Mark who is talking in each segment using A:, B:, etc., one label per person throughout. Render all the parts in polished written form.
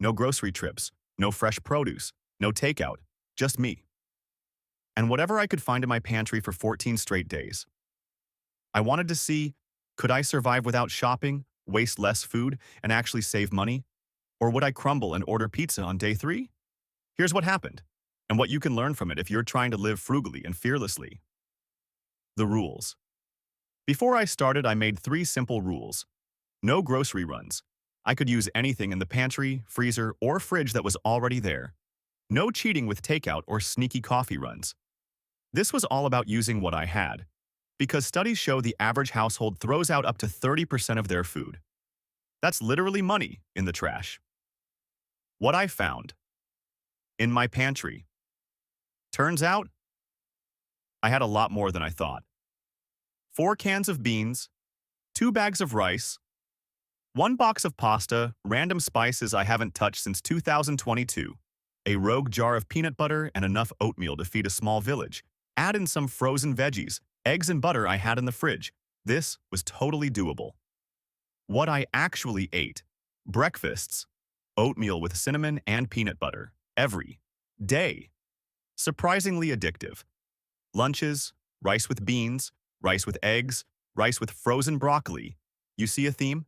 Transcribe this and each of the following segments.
A: No grocery trips, no fresh produce, no takeout, just me. And whatever I could find in my pantry for 14 straight days. I wanted to see, could I survive without shopping, waste less food, and actually save money? Or would I crumble and order pizza on day 3? Here's what happened, and what you can learn from it if you're trying to live frugally and fearlessly. The rules. Before I started, I made 3 simple rules. No grocery runs. I could use anything in the pantry, freezer, or fridge that was already there. No cheating with takeout or sneaky coffee runs. This was all about using what I had, because studies show the average household throws out up to 30% of their food. That's literally money in the trash. What I found in my pantry. Turns out, I had a lot more than I thought. 4 cans of beans, 2 bags of rice, 1 box of pasta, random spices I haven't touched since 2022, a rogue jar of peanut butter, and enough oatmeal to feed a small village. Add in some frozen veggies, eggs and butter I had in the fridge. This was totally doable. What I actually ate. Breakfasts. Oatmeal with cinnamon and peanut butter. Every day. Surprisingly addictive. Lunches. Rice with beans. Rice with eggs. Rice with frozen broccoli. You see a theme?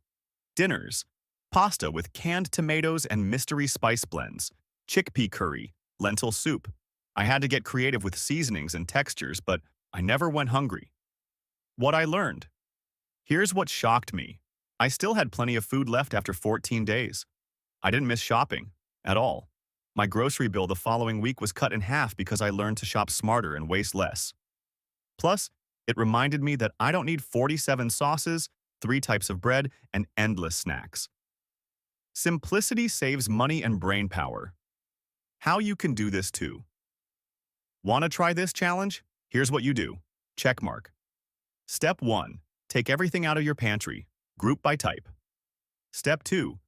A: Dinners. Pasta with canned tomatoes and mystery spice blends. Chickpea curry. Lentil soup. I had to get creative with seasonings and textures, but I never went hungry. What I learned. Here's what shocked me. I still had plenty of food left after 14 days. I didn't miss shopping at all. My grocery bill the following week was cut in half because I learned to shop smarter and waste less. Plus, it reminded me that I don't need 47 sauces, 3 types of bread, and endless snacks. Simplicity saves money and brain power. How you can do this too. Want to try this challenge? Here's what you do. Checkmark. Step 1. Take everything out of your pantry. Group by type. Step 2.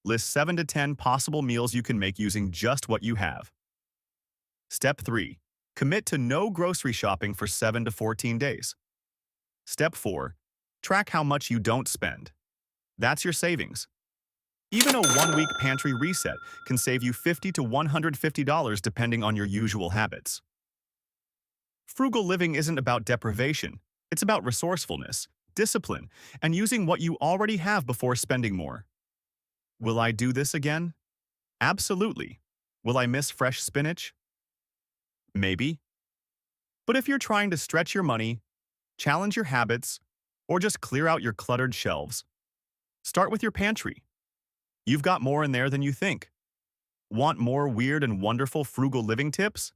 A: List 7 to 10 possible meals you can make using just what you have. Step 3. Commit to no grocery shopping for 7 to 14 days. Step 4. Track how much you don't spend. That's your savings. Even a 1-week pantry reset can save you $50 to $150 depending on your usual habits. Frugal living isn't about deprivation. It's about resourcefulness, discipline, and using what you already have before spending more. Will I do this again? Absolutely. Will I miss fresh spinach? Maybe. But if you're trying to stretch your money, challenge your habits, or just clear out your cluttered shelves, start with your pantry. You've got more in there than you think. Want more weird and wonderful frugal living tips?